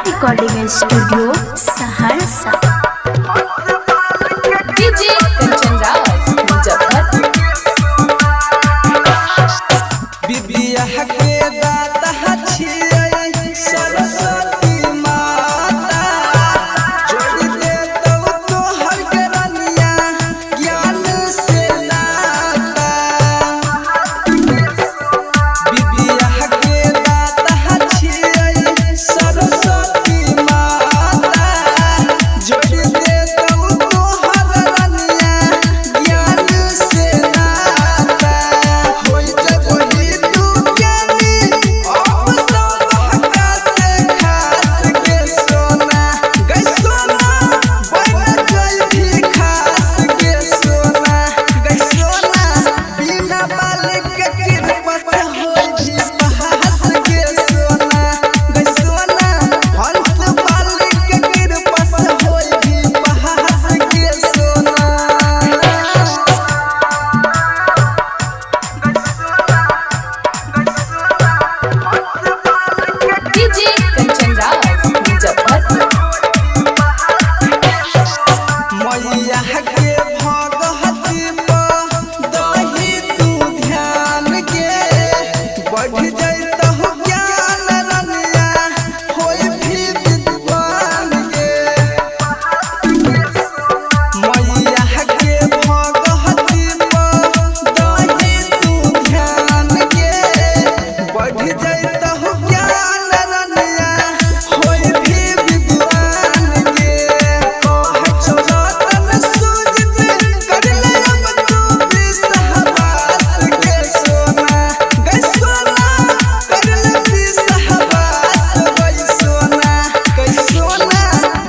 Recording studio Saharsa. DJ Kanchan Raj Muzaffarpur. बिबिया के दाता छियै सरस्वती माता, जोड़ दे तो हर के रनिया ज्ञान से नाता। बिबिया के दाता छियै सरस्वती माता, जोड़ दे तो हर रनिया ज्ञान से नाता। होई जब ही तू ज्ञानी अब सब हका से खास के सोना, गै सोना बन जाई भी खास के सोना, गै सोना बिना बालिक के कृपा से होई भी बहास के सोना, गै सोना हंस बालिक के कृपा से होई भी बहास के सोना। डीजे कंचन राज मुजफ्फरपुर। मैया के भगहती पर दही तू ध्यान के, बढ़ जैतहु ज्ञान रनिया होई भी विद्वान के। मैया के भगहती पर दही तू ध्यान के, बढ़ जैतहु ज्ञान रनिया होई भी विद्वान के। कह चलतन सूझत कर ले अब तू भी सहवास के सोना, गै सोना कर ले भी सहवास गै सोना, गै सोना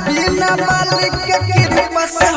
बिना मालिक के कृपा से